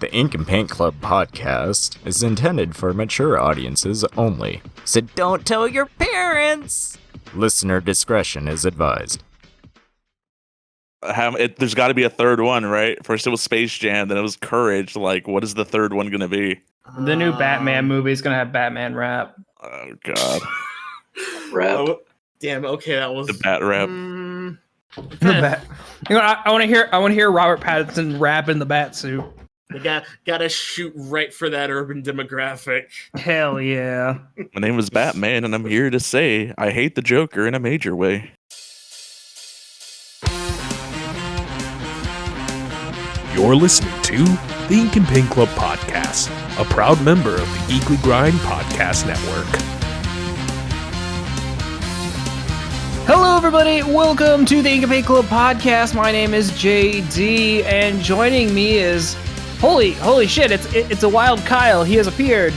The Ink and Paint Club podcast is intended for mature audiences only, so don't tell your parents! Listener discretion is advised. There's got to be a third one, right? First it was Space Jam, then it was Courage. Like, what is the third one going to be? The new Batman movie is going to have Batman rap. Oh, God. Rap. Oh, damn, okay, that was... The Bat rap. I want to hear Robert Pattinson rap in the bat suit. They gotta shoot right for that urban demographic. Hell yeah. My name is Batman, and I'm here to say I hate the Joker in a major way. You're listening to the Ink and Paint Club podcast, a proud member of the Geekly Grind Podcast Network. Hello, everybody. Welcome to the Ink and Paint Club podcast. My name is JD, and joining me is holy shit! It's a wild Kyle. He has appeared.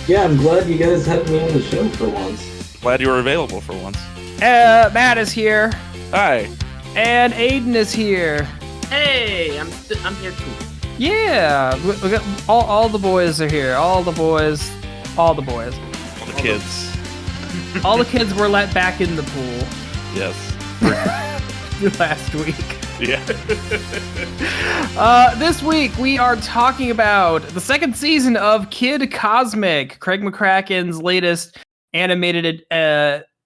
Yeah, I'm glad you guys had me on the show for once. Glad you were available for once. Matt is here, Hi. and Aiden is here. Hey, I'm here too. Yeah, we got all the boys are here. All the boys. All the kids. All the kids were let back in the pool Yes. last week. Yeah. This week we are talking about the second season of Kid Cosmic, Craig McCracken's latest animated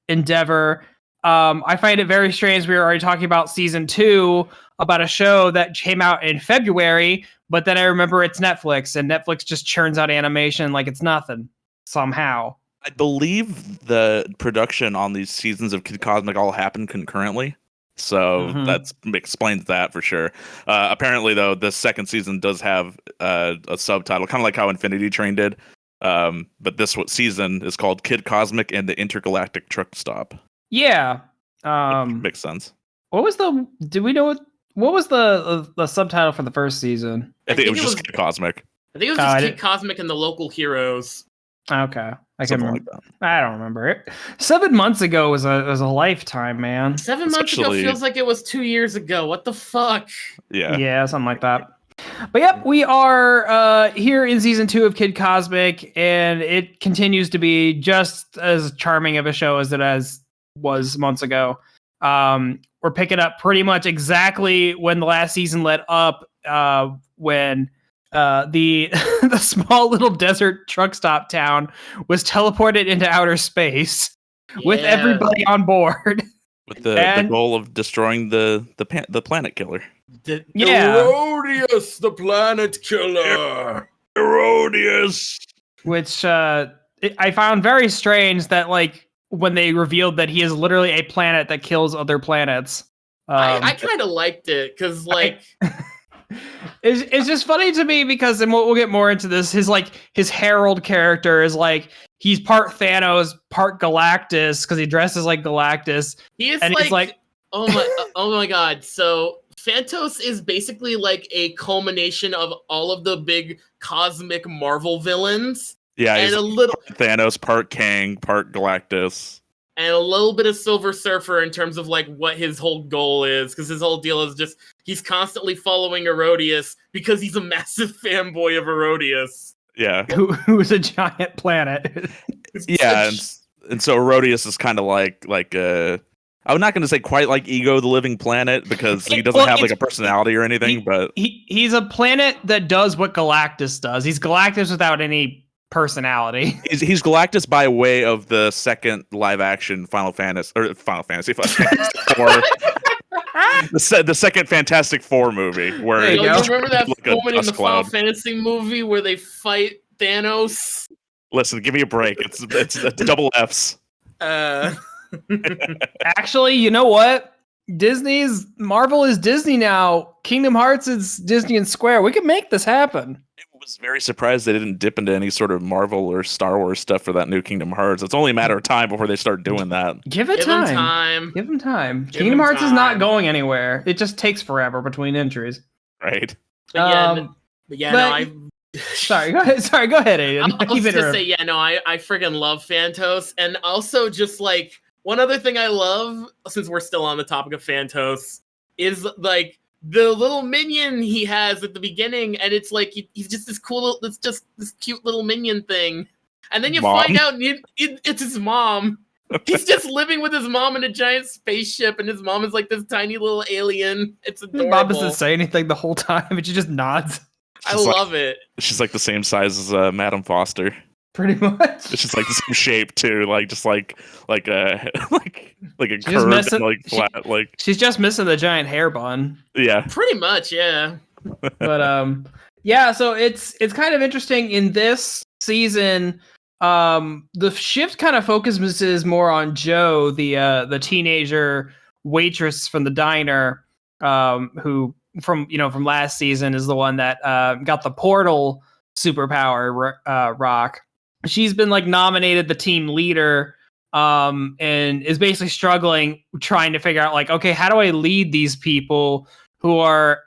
endeavor. I find it very strange we were already talking about season 2 about a show that came out in February, but then I remember it's Netflix, and Netflix just churns out animation like it's nothing somehow. I believe the production on these seasons of Kid Cosmic all happened concurrently. So that explains that for sure. Apparently, though, the second season does have a subtitle, kind of like how Infinity Train did. But this season is called Kid Cosmic and the Intergalactic Truck Stop. Yeah. Makes sense. What was the subtitle for the first season? I think it was just Kid Cosmic. I think it was just Kid Cosmic and the Local Heroes. Okay. I can remember. Like I don't remember it. 7 months ago was a lifetime, man. 7 months ago feels like it was 2 years ago. What the fuck? Yeah, something like that. But yep, we are here in season 2 of Kid Cosmic, and it continues to be just as charming of a show as it was months ago. We're picking up pretty much exactly when the last season let up, when the the small little desert truck stop town was teleported into outer space with everybody on board. With the goal of destroying the planet killer. Herodias, the planet killer. Herodias. Which I found very strange that, like, when they revealed that he is literally a planet that kills other planets. I kind of liked it because, like, it's just funny to me because, and we'll get more into this. His Herald character is like, he's part Thanos, part Galactus because he dresses like Galactus. He's like oh my god. So Phantos is basically like a culmination of all of the big cosmic Marvel villains. Yeah, and he's a little part Thanos, part Kang, part Galactus. And a little bit of Silver Surfer in terms of like what his whole goal is, because his whole deal is just he's constantly following Herodias because he's a massive fanboy of Herodias. Yeah, who is a giant planet. Yeah, and so Herodias is kind of like I'm not going to say quite like Ego the Living Planet because he doesn't have like a personality or anything, but he's a planet that does what Galactus does. He's Galactus without any personality. He's Galactus by way of the second live action Final Fantasy 4, the second Fantastic Four movie where you remember that moment in the Final Fantasy movie where they fight Thanos? Listen, give me a break. It's double F's. Actually, you know what? Marvel is Disney now. Kingdom Hearts is Disney and Square. We can make this happen. I was very surprised they didn't dip into any sort of Marvel or Star Wars stuff for that new Kingdom Hearts. It's only a matter of time before they start doing that. Give them time. Kingdom Hearts is not going anywhere. It just takes forever between entries. Right. Sorry, go ahead. Sorry, go ahead, Aiden. I was just gonna say, I friggin' love Phantos, and also just like one other thing I love, since we're still on the topic of Phantos, is like the little minion he has at the beginning, and it's like he's just this cool, it's just this cute little minion thing, and then you find out it's his mom. He's just living with his mom in a giant spaceship, and his mom is like this tiny little alien. It's adorable. Mom doesn't say anything the whole time, but she just nods. I love it. She's like the same size as Madame Foster. Pretty much. It's just like the same shape too, like just like a like a She's curved and like flat, like she's just missing the giant hair bun. yeah. Pretty much, yeah. But yeah, so it's kind of interesting in this season. The shift kind of focuses more on Joe, the teenager waitress from the diner, who from last season is the one that got the portal superpower, Rock. She's been like nominated the team leader, and is basically struggling, trying to figure out like, okay, how do I lead these people who are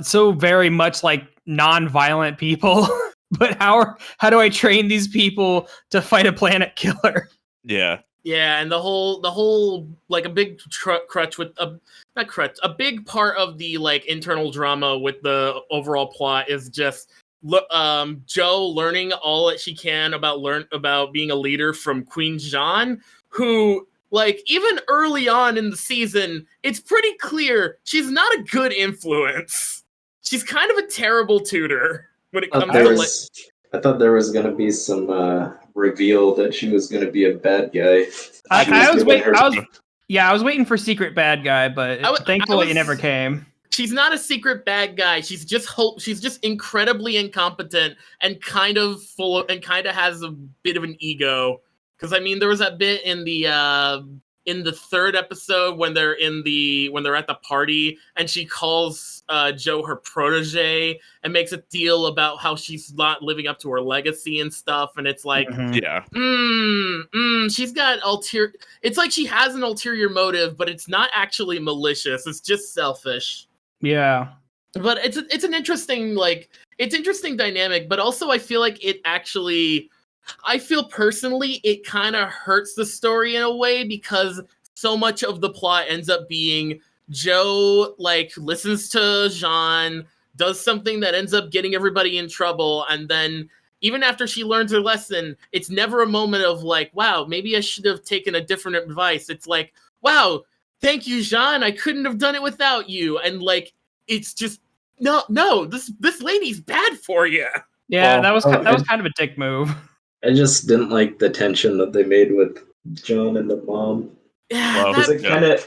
so very much like non-violent people? But how do I train these people to fight a planet killer? Yeah. Yeah, and the whole like a big crutch with a big part of the like internal drama with the overall plot is just Joe learning all that she can about being a leader from Queen Jean, who like even early on in the season, it's pretty clear she's not a good influence. She's kind of a terrible tutor when it comes to I thought there was gonna be some reveal that she was gonna be a bad guy. I was waiting for secret bad guy, but thankfully it never came. She's not a secret bad guy. She's just incredibly incompetent and kind of has a bit of an ego. Because I mean, there was that bit in the third episode when they're at the party and she calls Joe her protege and makes a deal about how she's not living up to her legacy and stuff. And it's like, yeah, she's got it's like she has an ulterior motive, but it's not actually malicious. It's just selfish. Yeah. But it's an interesting dynamic, but also I feel like I feel personally it kind of hurts the story in a way because so much of the plot ends up being Joe like listens to Jean, does something that ends up getting everybody in trouble, and then even after she learns her lesson, it's never a moment of like, wow, maybe I should have taken a different advice. It's like, wow, thank you, Jean. I couldn't have done it without you. And like, it's just no, this lady's bad for you. Yeah, that was kind of a dick move. I just didn't like the tension that they made with John and the mom. Yeah, because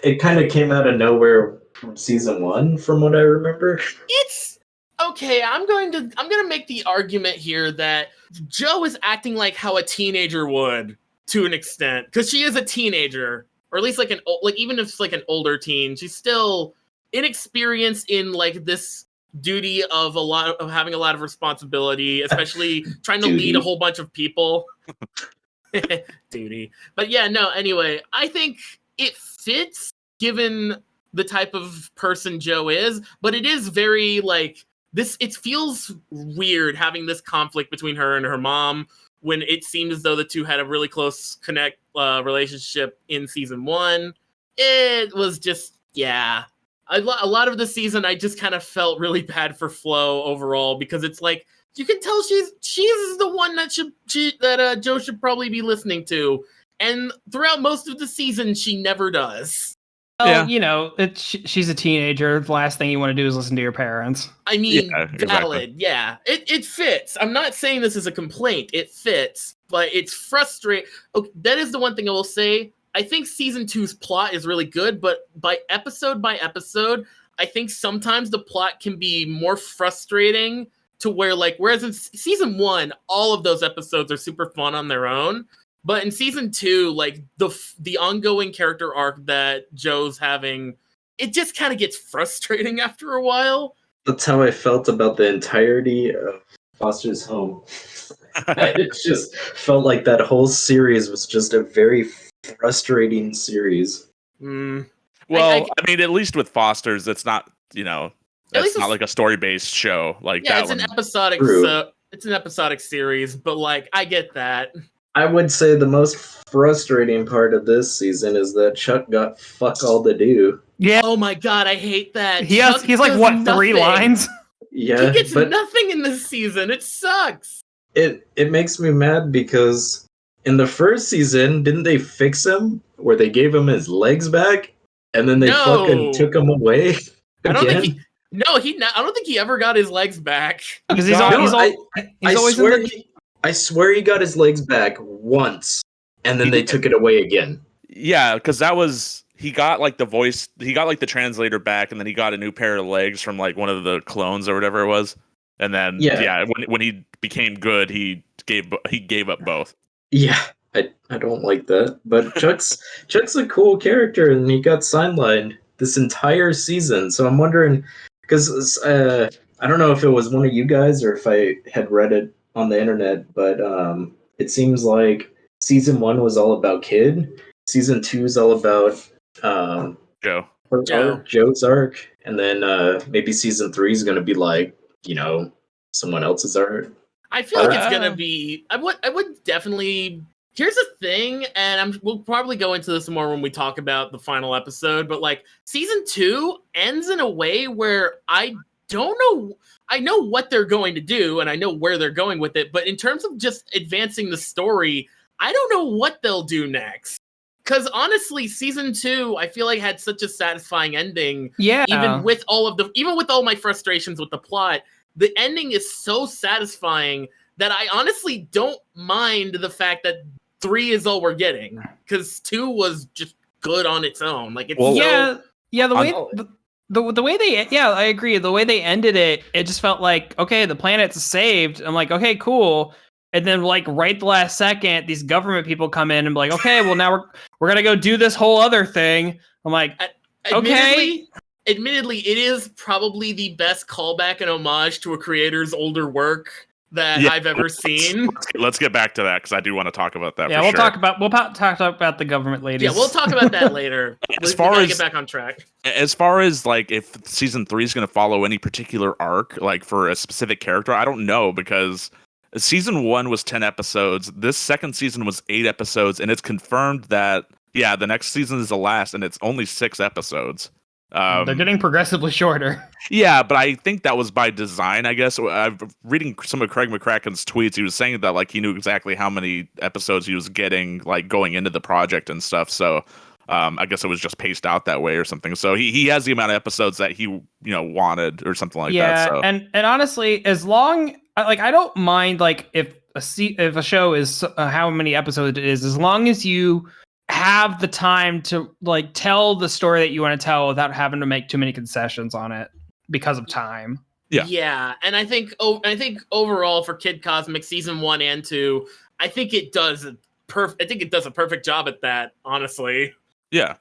it kind of came out of nowhere from season 1, from what I remember. It's okay. I'm gonna make the argument here that Joe is acting like how a teenager would to an extent, because she is a teenager, or at least like even if it's like an older teen, she's still inexperienced in like this duty of having a lot of responsibility, especially trying to lead a whole bunch of people. Duty. But yeah, no, anyway, I think it fits given the type of person Joe is, but it is very like this, it feels weird having this conflict between her and her mom when it seemed as though the two had a really close relationship in season 1. It was just, yeah. A lot of the season, I just kind of felt really bad for Flo overall, because it's like, you can tell she's the one that Joe should probably be listening to, and throughout most of the season, she never does. Well, she's a teenager. The last thing you want to do is listen to your parents. I mean, valid, yeah. It fits. I'm not saying this is a complaint. It fits, but it's frustrating. Okay, that is the one thing I will say. I think season 2's plot is really good, but by episode, I think sometimes the plot can be more frustrating to where, like, whereas in season 1, all of those episodes are super fun on their own. But in season 2, like, the ongoing character arc that Joe's having, it just kind of gets frustrating after a while. That's how I felt about the entirety of Foster's Home. It just felt like that whole series was just a very frustrating series. Well, I mean, at least with Foster's, it's not, it's not like a story-based show like that. It's an episodic. It's an episodic series, but like, I get that. I would say the most frustrating part of this season is that Chuck got fuck all to do. Yeah, Oh my god, I hate that. he's Chuck like does what, nothing. 3 lines? Yeah, He gets but nothing in this season. It sucks. it makes me mad because in the first season, didn't they fix him where they gave him his legs back and then they No. fucking took him away I don't think again? I don't think he ever got his legs back. Because No, I always swear in the. I swear he got his legs back once and then He they did. took it away again. Yeah, because that was he got like the voice, he got like the translator back, and then he got a new pair of legs from like one of the clones or whatever it was, and then Yeah. when he became good, he gave up both. Yeah, I don't like that. But Chuck's a cool character and he got sidelined this entire season. So I'm wondering because I don't know if it was one of you guys or if I had read it on the internet, but it seems like season 1 was all about Kid, season 2 is all about Joe. Joe's arc, and then maybe season 3 is going to be like, someone else's arc. I feel like it's gonna be. I would definitely. Here's the thing, and we'll probably go into this more when we talk about the final episode. But like, season 2 ends in a way where I don't know. I know what they're going to do, and I know where they're going with it. But in terms of just advancing the story, I don't know what they'll do next. Because honestly, season 2, I feel like had such a satisfying ending. Yeah. Even with all my frustrations with the plot, the ending is so satisfying that I honestly don't mind the fact that 3 is all we're getting, because 2 was just good on its own. Like, it's the way they I agree. The way they ended it, it just felt like, okay, the planet's saved. I'm like, okay, cool. And then like right the last second, these government people come in and be like, okay, well now we're gonna go do this whole other thing. I'm like, okay. Admittedly, it is probably the best callback and homage to a creator's older work that I've ever seen. Let's get back to that because I do want to talk about that. Yeah, for we'll sure. talk about the government ladies. Yeah, we'll talk about that later. As We far gotta as- get back on track. As far as like if season 3 is going to follow any particular arc, like for a specific character, I don't know, because season 1 was 10 episodes. This second season was 8 episodes, and it's confirmed that the next season is the last, and it's only 6 episodes. They're getting progressively shorter. Yeah, but I think that was by design, I guess. I'm reading some of Craig McCracken's tweets. He was saying that like he knew exactly how many episodes he was getting like going into the project and stuff. So I guess it was just paced out that way or something. So he has the amount of episodes that he wanted or something like that. So. and honestly, as long like I don't mind like if a show is how many episodes it is, as long as you have the time to like tell the story that you want to tell without having to make too many concessions on it because of time. Yeah, and I think overall for Kid Cosmic season 1 and 2, I think it does a perfect job at that, honestly. Yeah.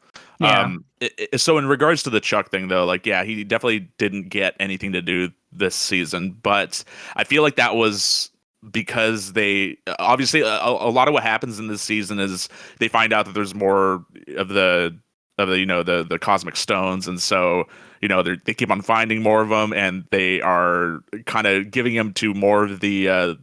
So in regards to the Chuck thing, though, like, yeah, he definitely didn't get anything to do this season, but I feel like that was because they obviously a lot of what happens in this season is they find out that there's more of the cosmic stones, and so they keep on finding more of them, and they are kind of giving them to more of the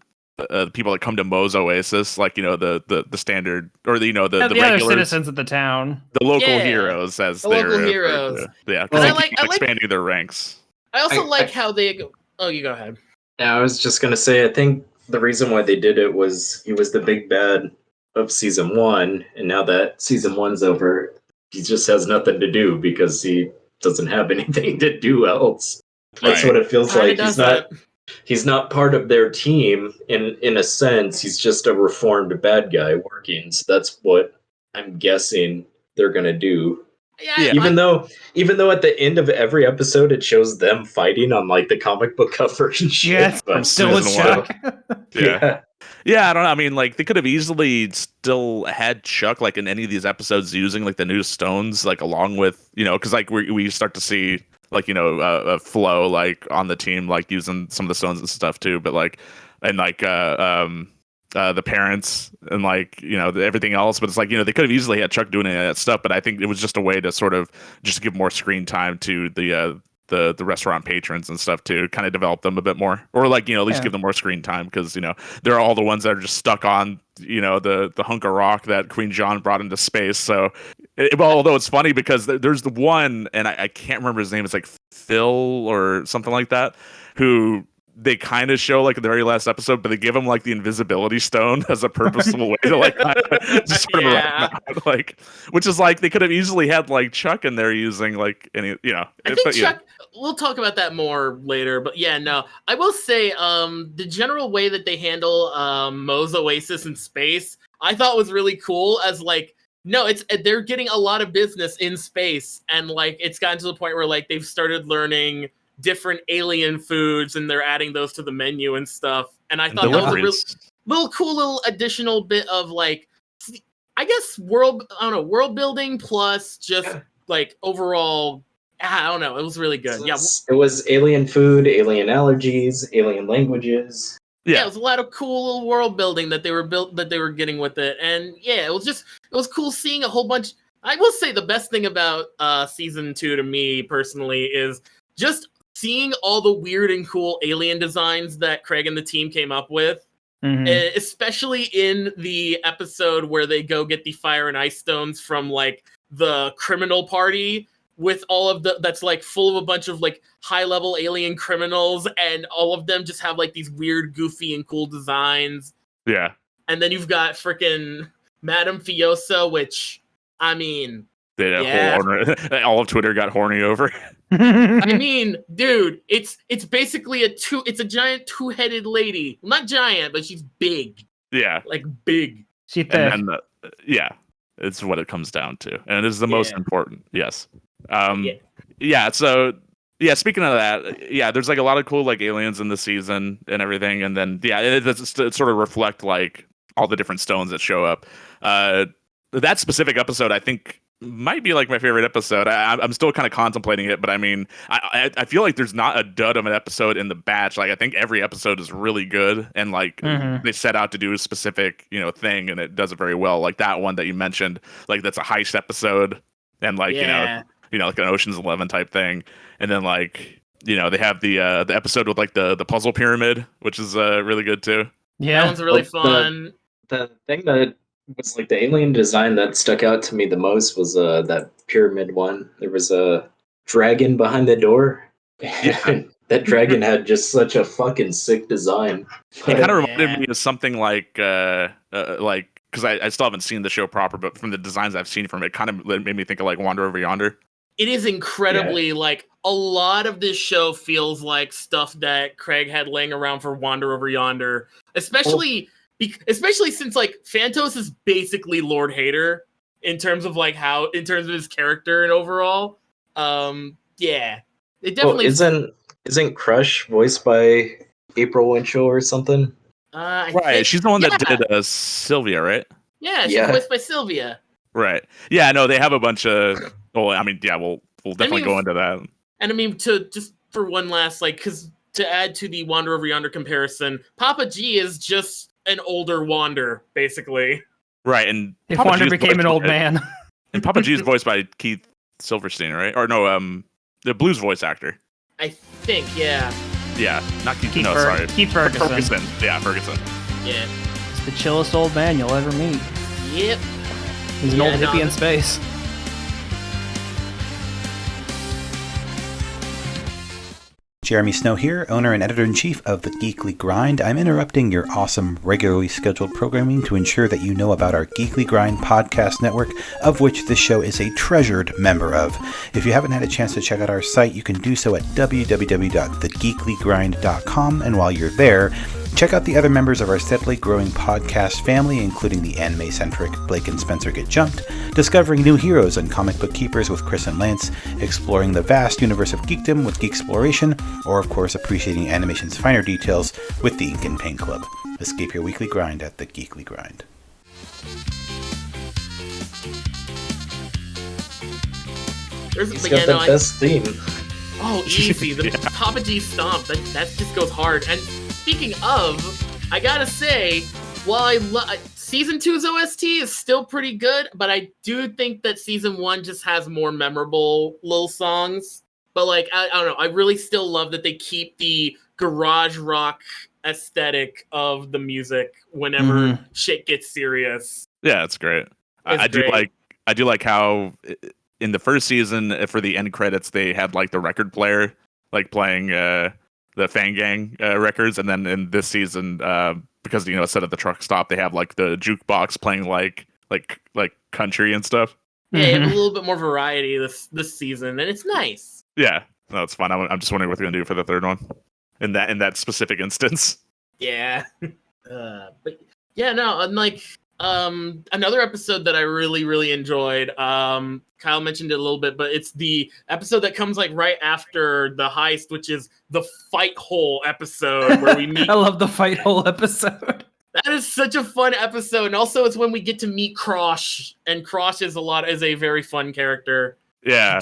people that come to Mo's Oasis, like the standard or the other regulars, citizens of the town, the local heroes, as the they're local heroes. Yeah, And because they keep expanding their ranks. I also like how they go. Oh, you go ahead. Yeah, I was just gonna say, I think the reason why they did it was he was the big bad of season 1, and now that season 1's over, he just has nothing to do because he doesn't have anything to do else. That's Right. what it feels Kinda like. does He's not part of their team in a sense. He's just a reformed bad guy working. So that's what I'm guessing they're gonna do. Yeah, Even though at the end of every episode it shows them fighting on like the comic book cover and shit. Yeah, but still with season one. Chuck. Yeah, I don't know. I mean, like, they could have easily still had Chuck, like, in any of these episodes using, like, the new stones, like, along with, because, like, we start to see, like, Flo, like, on the team, like, using some of the stones and stuff, too. But, like, and, like, the parents and, like, everything else. But it's like, they could have easily had Chuck doing any of that stuff. But I think it was just a way to sort of just give more screen time to the the restaurant patrons and stuff to kind of develop them a bit more, or like, at least give them more screen time, because they're all the ones that are just stuck on the hunk of rock that Queen Jean brought into space. So although it's funny because there's the one, and I can't remember his name, it's like Phil or something like that, who they kind of show like in the very last episode, but they give him like the invisibility stone as a purposeful way to like kind of just sort of out, like, which is like they could have easily had like Chuck in there using like any, I think Chuck. We'll talk about that more later, but yeah, no, I will say the general way that they handle Mo's Oasis in space, I thought was really cool. As like, no, they're getting a lot of business in space, and like it's gotten to the point where like they've started learning different alien foods and they're adding those to the menu and stuff. And I thought that was a really cool little additional bit of like, I guess world building plus just like overall, I don't know. It was really good. It was alien food, alien allergies, alien languages. Yeah, it was a lot of cool little world building that they were getting with it. And yeah, it was cool seeing a whole bunch. I will say the best thing about season 2 to me personally is just seeing all the weird and cool alien designs that Craig and the team came up with, especially in the episode where they go get the fire and ice stones from like the criminal party with all of that's like full of a bunch of like high level alien criminals, and all of them just have like these weird, goofy and cool designs. Yeah. And then you've got freaking Madame Fiosa, which I mean, all of Twitter got horny over. I mean, dude, it's basically it's a giant 2-headed lady. Well, not giant, but she's big. Yeah, like big. She's thick. And yeah, it's what it comes down to, and it is the most important. Yes. So yeah, speaking of that, yeah, there's like a lot of cool like aliens in the season and everything, and then it sort of reflect like all the different stones that show up. That specific episode, I think, might be like my favorite episode. I'm still kind of contemplating it, but I mean, I feel like there's not a dud of an episode in the batch. Like I think every episode is really good, and like they set out to do a specific thing, and it does it very well. Like that one that you mentioned, like that's a heist episode, and like like an Ocean's 11 type thing, and then like they have the episode with like the puzzle pyramid, which is really good too. Yeah, that one's really fun. The thing that was like the alien design that stuck out to me the most was that pyramid one. There was a dragon behind the door. And that dragon had just such a fucking sick design. It kind of reminded me of something like because I still haven't seen the show proper, but from the designs I've seen from it, kind of made me think of like Wander Over Yonder. It is incredibly like a lot of this show feels like stuff that Craig had laying around for Wander Over Yonder, especially since like Phantos is basically Lord Hater in terms of his character and overall. It definitely isn't Crush voiced by April Winchell or something? Right, she's the one that did Sylvia, right? Yeah, she's voiced by Sylvia. Right. Yeah, no, they have a bunch of. Well, I mean, yeah, we'll definitely go into that. And I mean, to just for one last because to add to the Wander Over Yonder comparison, Papa G is just an older Wander, basically. Right, and if Wander became an old man. And Papa G is voiced by Keith Silverstein, right? Or no, the blues voice actor. I think, yeah. Yeah, not Keith. Sorry, Keith Ferguson. Yeah, Ferguson. Yeah. It's the chillest old man you'll ever meet. Yep. He's an old hippie in space. Jeremy Snow here, owner and editor-in-chief of The Geekly Grind. I'm interrupting your awesome, regularly scheduled programming to ensure that you know about our Geekly Grind podcast network, of which this show is a treasured member of. If you haven't had a chance to check out our site, you can do so at www.thegeeklygrind.com, and while you're there, check out the other members of our steadily growing podcast family, including the anime-centric Blake and Spencer Get Jumped, discovering new heroes and comic book keepers with Chris and Lance, exploring the vast universe of geekdom with Geeksploration, or of course appreciating animation's finer details with the Ink and Paint Club. Escape your weekly grind at the Geekly Grind. He's got the best theme. Oh, easy. The Papa G Stomp. That just goes hard. And speaking of, I gotta say, while Season 2's OST is still pretty good, but I do think that Season 1 just has more memorable little songs. But like, I don't know. I really still love that they keep the garage rock aesthetic of the music whenever shit gets serious. Yeah, it's great. It's great. I do like how in the first season for the end credits they had like the record player like playing the Fang Gang records, and then in this season because instead of the truck stop they have like the jukebox playing like country and stuff. Yeah, you have a little bit more variety this season, and it's nice. Yeah, no, it's fun. I'm just wondering what they're gonna do for the third one in that specific instance. Yeah, but yeah, no, unlike another episode that I really, really enjoyed. Kyle mentioned it a little bit, but it's the episode that comes like right after the heist, which is the fight hole episode where we meet. I love the fight hole episode. That is such a fun episode, and also it's when we get to meet Krosh, and Krosh is a very fun character. Yeah,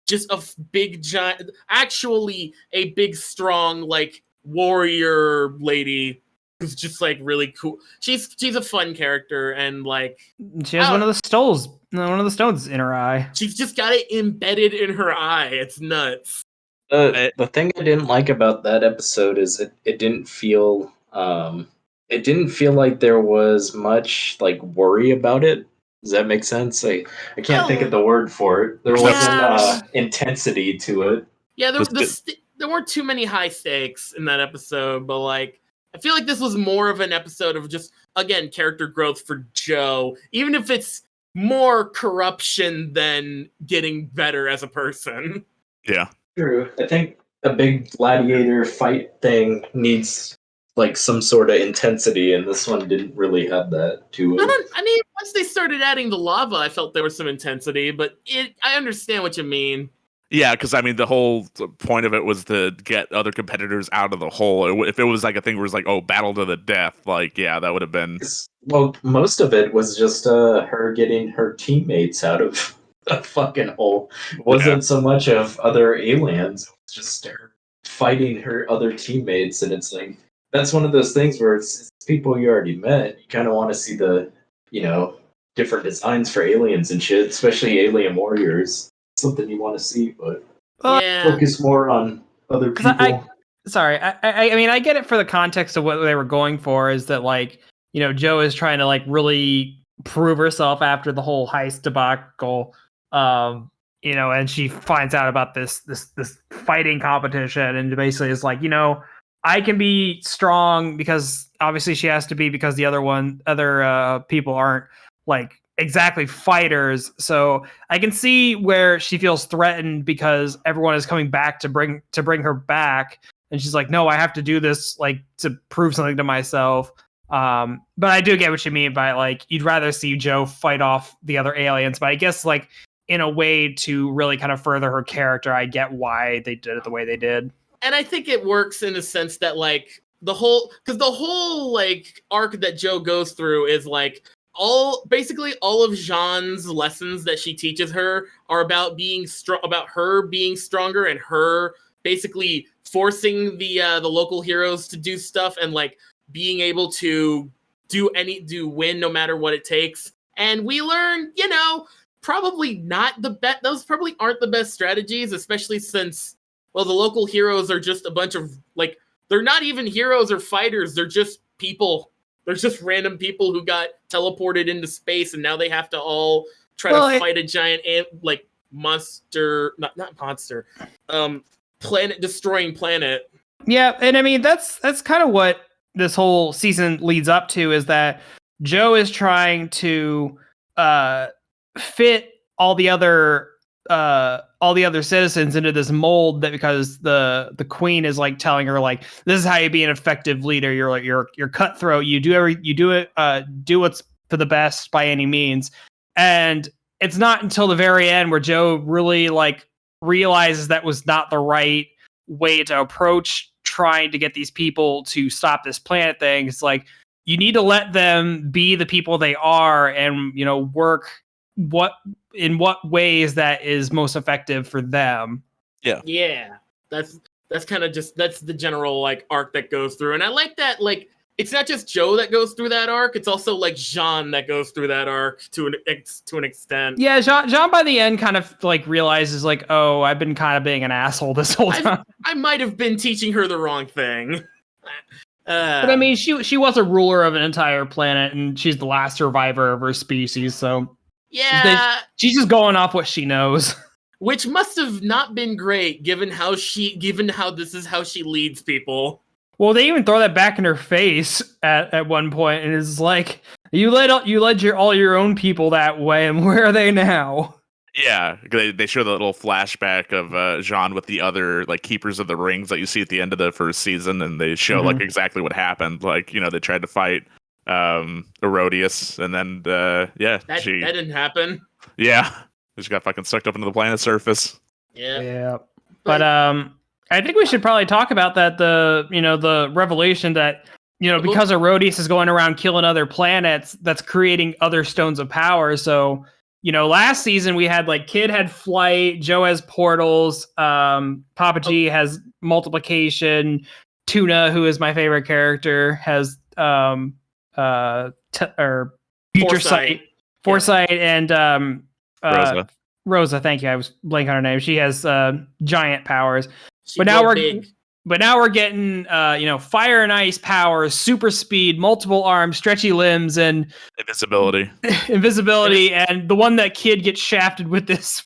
just a big giant, actually a big strong like warrior lady. Who's just like really cool. She's a fun character, and like she has one of the stones in her eye. She's just got it embedded in her eye. It's nuts. The thing I didn't like about that episode is it didn't feel like there was much like worry about it. Does that make sense? I can't think of the word for it. There wasn't intensity to it. Yeah, there weren't too many high stakes in that episode, but like I feel like this was more of an episode of just, again, character growth for Joe, even if it's more corruption than getting better as a person. Yeah. True. I think a big gladiator fight thing needs like some sort of intensity, and this one didn't really have that to it. I mean, once they started adding the lava, I felt there was some intensity, but I understand what you mean. Yeah, because I mean, the whole point of it was to get other competitors out of the hole. If it was like a thing where it's like, oh, battle to the death, like, yeah, that would have been. Well, most of it was just her getting her teammates out of the fucking hole. It wasn't so much of other aliens. It was just her fighting her other teammates, and it's like that's one of those things where it's people you already met. You kind of want to see the different designs for aliens and shit, especially alien warriors. Something you want to see, but focus more on other people. I mean, I get it for the context of what they were going for, is that like, Joe is trying to like really prove herself after the whole heist debacle, and she finds out about this fighting competition, and basically is like, I can be strong because obviously she has to be, because the other people aren't like exactly fighters. So I can see where she feels threatened because everyone is coming back to bring her back, and she's like, no, I have to do this like to prove something to myself. But I do get what you mean by like you'd rather see Joe fight off the other aliens, but I guess like in a way to really kind of further her character, I get why they did it the way they did. And I think it works in a sense that like the whole like arc that Joe goes through is like basically all of Jean's lessons that she teaches her are about being about her being stronger, and her basically forcing the local heroes to do stuff, and like being able to win no matter what it takes. And we learn, probably not the best. Those probably aren't the best strategies, especially since, well, the local heroes are just a bunch of like, they're not even heroes or fighters. They're just people. They're just random people who got teleported into space, and now they have to all try to fight a giant like monster, not monster, planet destroying planet. Yeah, and I mean that's kind of what this whole season leads up to, is that Joe is trying to fit all the other citizens into this mold, that because the queen is like telling her like, this is how you be an effective leader. You're like you're cutthroat. You do what's for the best by any means. And it's not until the very end where Joe really like realizes that was not the right way to approach trying to get these people to stop this planet thing. It's like you need to let them be the people they are, and work in what ways that is most effective for them. Yeah, that's kind of just, that's the general like arc that goes through. And I like that, like it's not just Joe that goes through that arc. It's also like Jean that goes through that arc to an extent. Yeah, Jean by the end kind of like realizes like, oh, I've been kind of being an asshole this whole time. I might have been teaching her the wrong thing. But I mean, she was a ruler of an entire planet, and she's the last survivor of her species. So yeah, she's just going off what she knows. Which must have not been great, given how this is how she leads people. Well, they even throw that back in her face at one point, and it's like, you led all your own people that way, and where are they now? Yeah, they show the little flashback of Jean with the other like keepers of the rings that you see at the end of the first season, and they show like exactly what happened. Like, they tried to fight Herodias, and then that didn't happen. Yeah, they just got fucking sucked up into the planet's surface. Yeah. But I think we should probably talk about that. The revelation that because Herodias is going around killing other planets, that's creating other stones of power. So. Last season we had like Kid had flight, Joe has portals, Papa G has multiplication, Tuna, who is my favorite character, has future foresight, and Rosa. Thank you, I was blanking on her name. She has giant powers. But now we're getting fire and ice powers, super speed, multiple arms, stretchy limbs, and invisibility. And the one that Kid gets shafted with this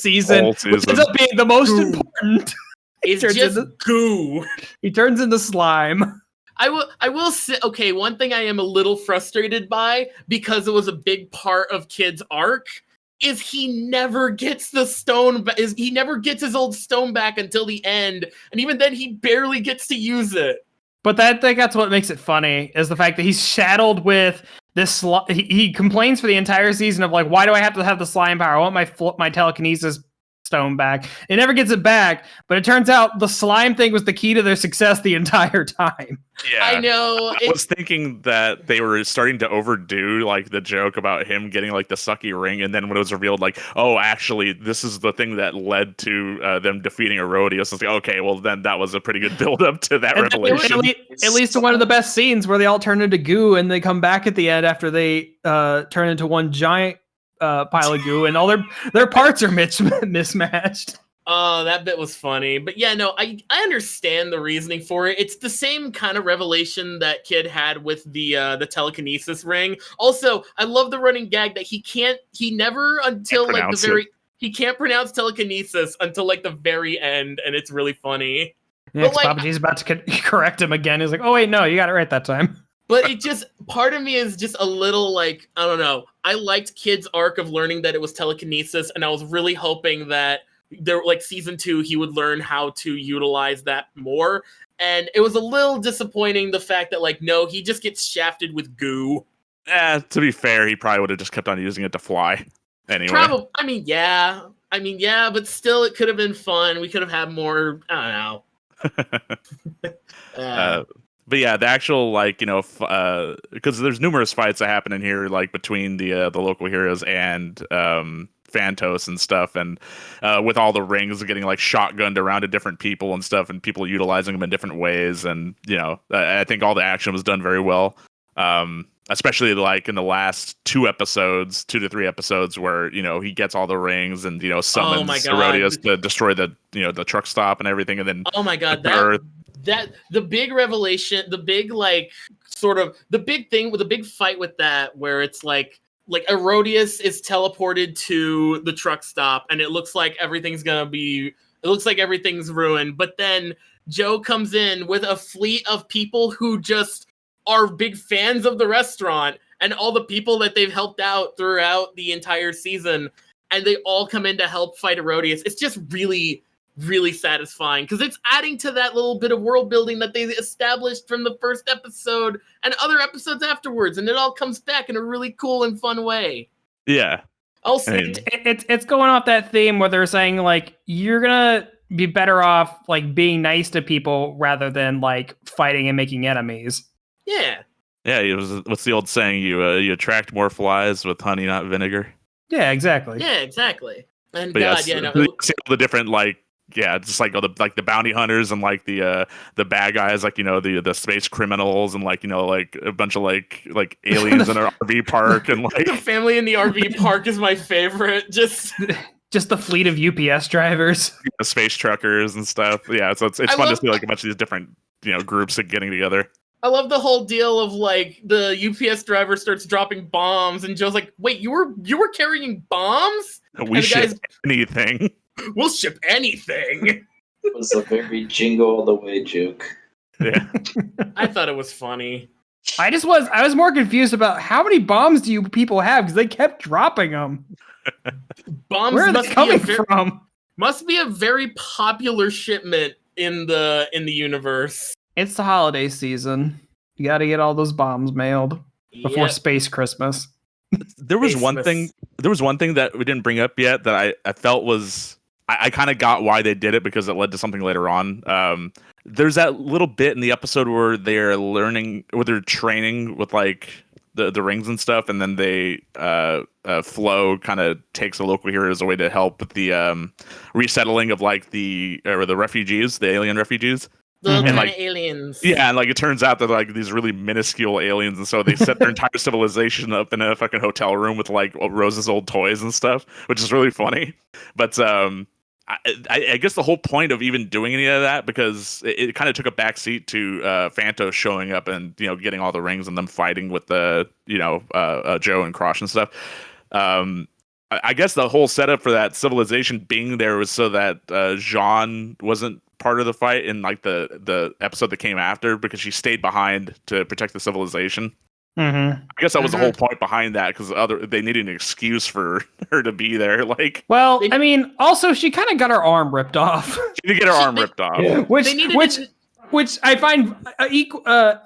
season, which ends up being the most important. It's just goo. He turns into slime. I will say, okay, one thing I am a little frustrated by, because it was a big part of Kid's arc, is he never gets the stone. He never gets his old stone back until the end, and even then, he barely gets to use it. But I think that's what makes it funny, is the fact that he's shadowed with this. He complains for the entire season of like, why do I have to have the slime power? I want my telekinesis stone back. It never gets it back, but it turns out the slime thing was the key to their success the entire time. Yeah, I know. I was thinking that they were starting to overdo like the joke about him getting like the sucky ring, and then when it was revealed, like, oh, actually, this is the thing that led to them defeating Herodias. It's like, okay, well, then that was a pretty good build up to that revelation. At least in one of the best scenes where they all turn into goo, and they come back at the end after they turn into one giant pile of goo, and all their parts are mismatched. Oh, that bit was funny. But yeah, no, I understand the reasoning for it. It's the same kind of revelation that Kid had with the telekinesis ring. Also, I love the running gag that he can't pronounce telekinesis until like the very end, and it's really funny. Yeah, but, like, Papa G's about to correct him again. He's like, oh wait, no, you got it right that time. But it just, part of me is just a little like, I don't know. I liked Kid's arc of learning that it was telekinesis, and I was really hoping that there, like season 2, he would learn how to utilize that more. And it was a little disappointing, the fact that like, no, he just gets shafted with goo. To be fair, he probably would have just kept on using it to fly. Anyway. Probably. I mean, yeah, but still, it could have been fun. We could have had more. I don't know. But yeah, the actual because there's numerous fights that happen in here, like between the local heroes and Phantos and stuff, and with all the rings getting like shotgunned around to different people and stuff, and people utilizing them in different ways, and I think all the action was done very well. Especially like in the last 2 to 3 episodes where he gets all the rings and summons Herodias to destroy the the truck stop and everything, and then oh my god, that the big revelation, the big like sort of the big thing with the big fight with that, where it's like Herodias is teleported to the truck stop, and it looks like everything's ruined, but then Joe comes in with a fleet of people who just are big fans of the restaurant and all the people that they've helped out throughout the entire season, and they all come in to help fight Herodias. It's just really, really satisfying, because it's adding to that little bit of world building that they established from the first episode and other episodes afterwards, and it all comes back in a really cool and fun way. Yeah. Also, it's going off that theme where they're saying like, you're gonna be better off like being nice to people rather than like fighting and making enemies. Yeah. Yeah, what's the old saying? You attract more flies with honey, not vinegar. Yeah, exactly. Yeah, exactly. And but God, see all the different like yeah, just like the bounty hunters and like the bad guys, like the space criminals and like like a bunch of like aliens in an RV park and like The family in the RV park is my favorite. Just the fleet of UPS drivers. the space truckers and stuff. Yeah, so it's fun to see like a bunch of these different groups getting together. I love the whole deal of like the UPS driver starts dropping bombs and Joe's like, "Wait, you were carrying bombs? We ship anything. We'll ship anything." It was a very Jingle All the Way joke. Yeah. I thought it was funny. I was more confused about how many bombs do you people have because they kept dropping them. Bombs Where are they coming from? Must be a very popular shipment in the universe. It's the holiday season. You got to get all those bombs mailed before Yep. Space Christmas. There was one Christmas. thing. There was one thing that we didn't bring up yet that I felt was I kind of got why they did it because it led to something later on. There's that little bit in the episode where they're training with like the rings and stuff, and then they Flo kind of takes the local hero as a way to help with the resettling of like the refugees, the alien refugees. The Mhm. kind like- of aliens. Yeah, and like it turns out that like these really minuscule aliens, and so they set their entire civilization up in a fucking hotel room with like Rose's old toys and stuff, which is really funny. But I guess the whole point of even doing any of that, because it kind of took a backseat to Phantos showing up and getting all the rings and them fighting with the Joe and Krosh and stuff. I guess the whole setup for that civilization being there was so that Jean wasn't part of the fight in like the episode that came after, because she stayed behind to protect the civilization. Mm-hmm. I guess that was the whole point behind that, because they needed an excuse for her to be there. Like, Well, I mean, also she kind of got her arm ripped off, she did get her arm ripped off. Yeah. which I find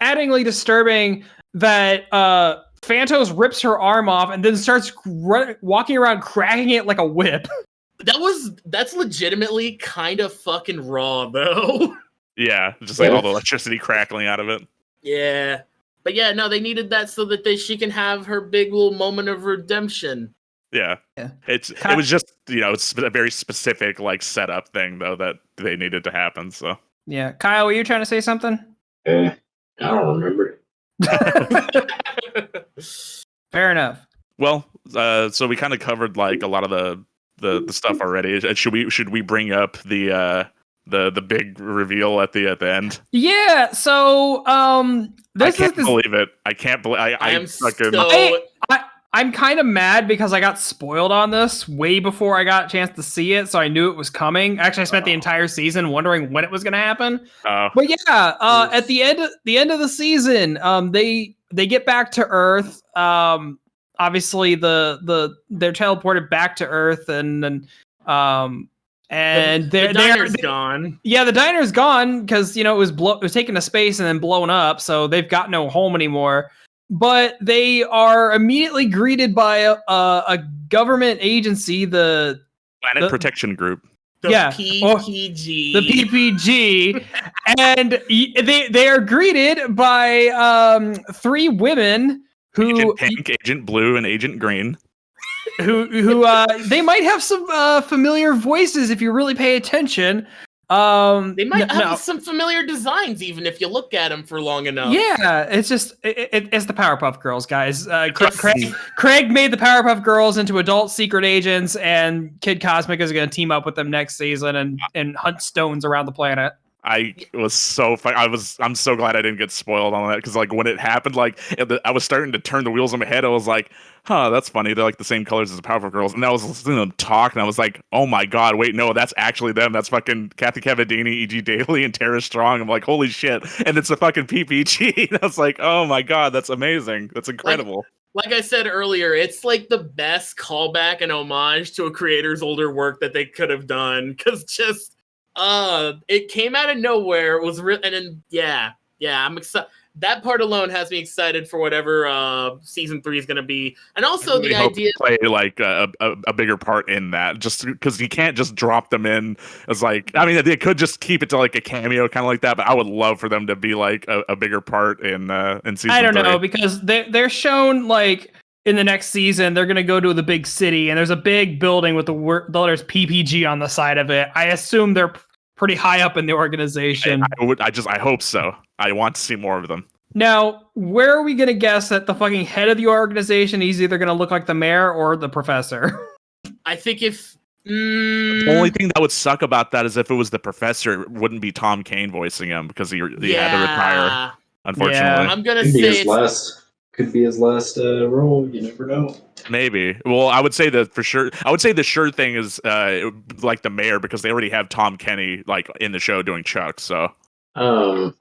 addingly disturbing that Phantos rips her arm off and then starts walking around cracking it like a whip. That's legitimately kind of fucking raw though. Yeah, just like all the electricity crackling out of it. Yeah. But yeah, no, they needed that so that she can have her big little moment of redemption. Yeah. Yeah. It was just it's a very specific like setup thing though that they needed to happen. So Yeah, Kyle, were you trying to say something? I don't remember. Fair enough. well, so we kind of covered like a lot of the stuff already. Should we bring up the big reveal at the end? Yeah. So I can't believe it. I can't believe I am fucking so I'm kind of mad because I got spoiled on this way before I got a chance to see it, so I knew it was coming. Actually, I spent the entire season wondering when it was going to happen. But yeah, at the end of the season, they get back to Earth. Obviously, they're teleported back to Earth, and the diner's gone. Yeah, the diner's gone because it was taken to space and then blown up, so they've got no home anymore. But they are immediately greeted by a government agency, the Planet Protection Group. The Yeah, PPG. the PPG, and they are greeted by three women who Agent Pink, Agent Blue, and Agent Green. who they might have some familiar voices if you really pay attention. They might have some familiar designs even if you look at them for long enough. Yeah, it's just it's the Powerpuff Girls, guys. Craig made the Powerpuff Girls into adult secret agents, and Kid Cosmic is going to team up with them next season and hunt stones around the planet. I was so fun. I'm so glad I didn't get spoiled on that, because like when it happened, like I was starting to turn the wheels in my head. I was like, "Huh, that's funny. They're like the same colors as the Powerpuff Girls." And I was listening to them talk, and I was like, "Oh my god, wait, no, that's actually them. That's fucking Kathy Cavadini, E.G. Daily, and Tara Strong." I'm like, "Holy shit!" And it's a fucking PPG. And I was like, "Oh my god, that's amazing. That's incredible." Like I said earlier, it's like the best callback and homage to a creator's older work that they could have done, because just it came out of nowhere. It was real, and then yeah, I'm excited. That part alone has me excited for whatever season 3 is going to be, and also the idea play like a bigger part in that, just because you can't just drop them in as like. I mean, they could just keep it to like a cameo, kind of like that. But I would love for them to be like a bigger part in season. I don't 3. know, because they're shown like in the next season, they're going to go to the big city, and there's a big building with the letters PPG on the side of it. I assume they're pretty high up in the organization. I hope so. I want to see more of them. Now, where are we going to guess that the fucking head of the organization is either going to look like the mayor or the professor? I think if the only thing that would suck about that is if it was the professor, it wouldn't be Tom Kane voicing him because he had to retire. Unfortunately, I'm gonna say could be his last role. You never know. Maybe. Well, I would say that for sure. I would say the sure thing is like the mayor because they already have Tom Kenny like in the show doing Chuck. So I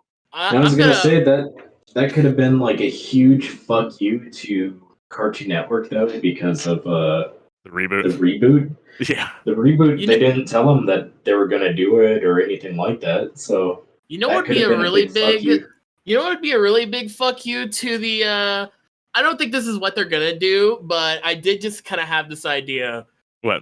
was gonna say that could have been like a huge fuck you to Cartoon Network though because of the reboot. Yeah, the reboot. They didn't tell them that they were gonna do it or anything like that. So what would be a really big. You know what would be a really big fuck you to the. I don't think this is what they're gonna do, but I did just kind of have this idea. What?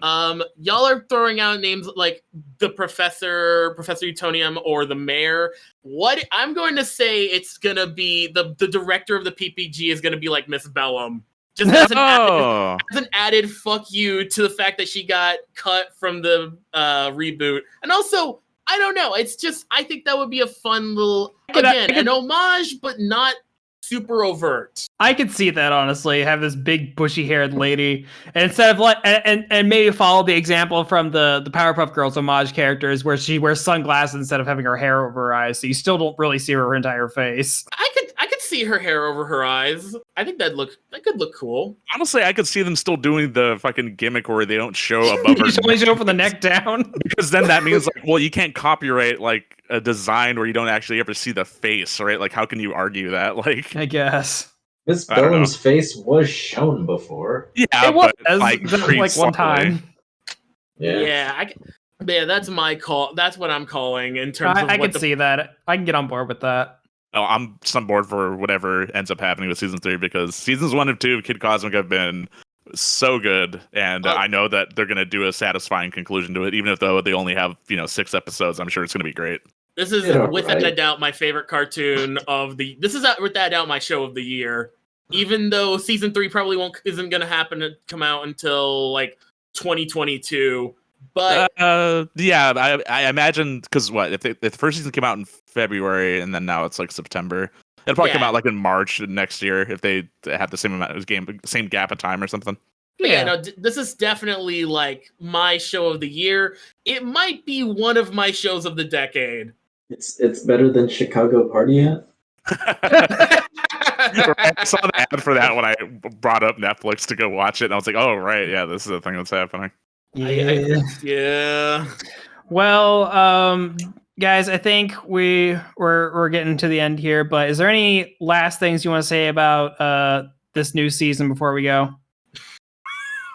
Y'all are throwing out names like the Professor Utonium, or the mayor. What I'm going to say, it's gonna be the director of the PPG is gonna be like Miss Bellum. Just as an added fuck you to the fact that she got cut from the reboot. And also, I don't know. It's just, I think that would be a fun little, an homage, but not super overt. I could see that, honestly. Have this big bushy-haired lady, and instead of and maybe follow the example from the Powerpuff Girls homage characters, where she wears sunglasses instead of having her hair over her eyes, so you still don't really see her entire face. I could see her hair over her eyes. I think that could look cool. Honestly, I could see them still doing the fucking gimmick where they don't show above her. You only show from the neck down. Because then that means like, well, you can't copyright like a design where you don't actually ever see the face, right? Like, how can you argue that? Like, I guess Miss Bellum's face was shown before. Yeah, it was but, like one time. Yeah, that's my call. That's what I'm calling in terms of. I can see that. I can get on board with that. Oh, I'm on board for whatever ends up happening with season 3 because seasons 1 and 2 of Kid Cosmic have been so good, and I know that they're gonna do a satisfying conclusion to it, even if though they only have 6 episodes. I'm sure it's gonna be great. This is without a doubt my favorite cartoon of the. This is without a doubt my show of the year. Even though season 3 probably isn't gonna happen to come out until like 2022. But yeah, I imagine because if the first season came out in February and then now it's like September, it'll probably come out like in March next year if they have the same amount of same gap of time or something. Yeah, no, this is definitely like my show of the year. It might be one of my shows of the decade. It's better than Chicago Party Hat. I saw the ad for that when I brought up Netflix to go watch it, and I was like, "Oh right, yeah, this is the thing that's happening." Yeah. Well, guys, I think we're getting to the end here. But is there any last things you want to say about this new season before we go?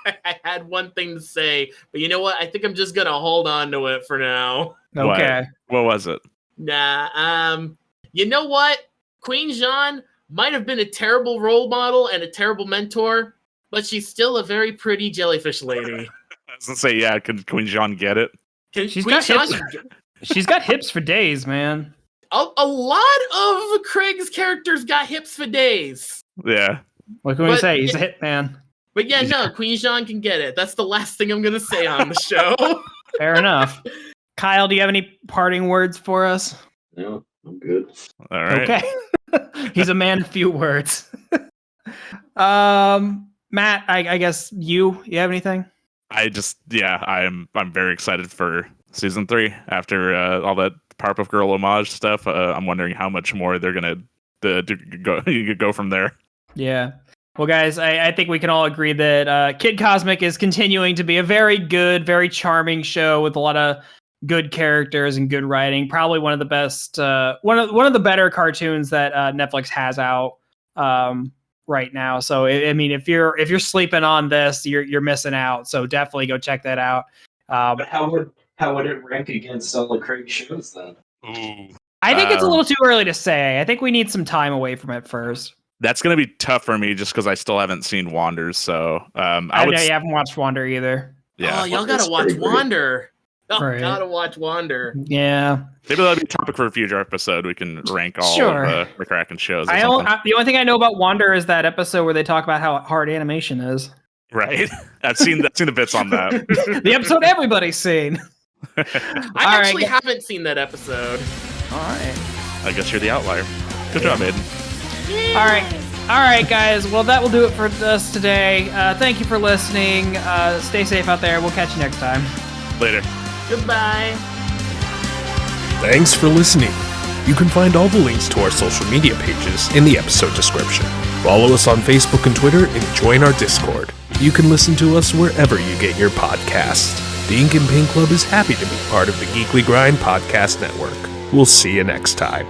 I had one thing to say, but you know what? I think I'm just gonna hold on to it for now. Okay. What was it? Nah. You know what? Queen Jean might have been a terrible role model and a terrible mentor, but she's still a very pretty jellyfish lady. I was gonna say, yeah, can Queen Jean get it? She's got hips for days, man. A lot of Craig's characters got hips for days. Yeah. What can we say? He's a hit man. But yeah, no, Queen Jean can get it. That's the last thing I'm gonna say on the show. Fair enough. Kyle, do you have any parting words for us? No, I'm good. All right. Okay. He's a man of few words. Matt, I guess you have anything? I'm very excited for season 3 after all that Powerpuff Girl homage stuff. I'm wondering how much more they're gonna go from there. Yeah. Well, guys, I think we can all agree that Kid Cosmic is continuing to be a very good, very charming show with a lot of good characters and good writing. Probably one of the best, one of the better cartoons that Netflix has out right now. So, I mean, if you're sleeping on this, you're missing out. So definitely go check that out. But how would it rank against all the Craig shows then? Ooh. I think it's a little too early to say. I think we need some time away from it first. That's going to be tough for me just because I still haven't seen Wanders. So I know you haven't watched Wander either. Yeah. Oh, y'all got to watch Wander. Oh, Right. gotta watch Wander. Yeah. Maybe that'll be a topic for a future episode. We can rank all Sure. of McCracken shows. Or The something. only thing I know about Wander is that episode where they talk about how hard animation is. Right. I've seen the bits on that. The episode everybody's seen. I All right, actually gu- haven't seen that episode. All right. I guess you're the outlier. Good job, Aiden. All right, guys. Well, that will do it for us today. Thank you for listening. Stay safe out there. We'll catch you next time. Later. Goodbye. Thanks for listening. You can find all the links to our social media pages in the episode description. Follow us on Facebook and Twitter and join our Discord. You can listen to us wherever you get your podcasts. The Ink and Paint Club is happy to be part of the Geekly Grind Podcast Network. We'll see you next time.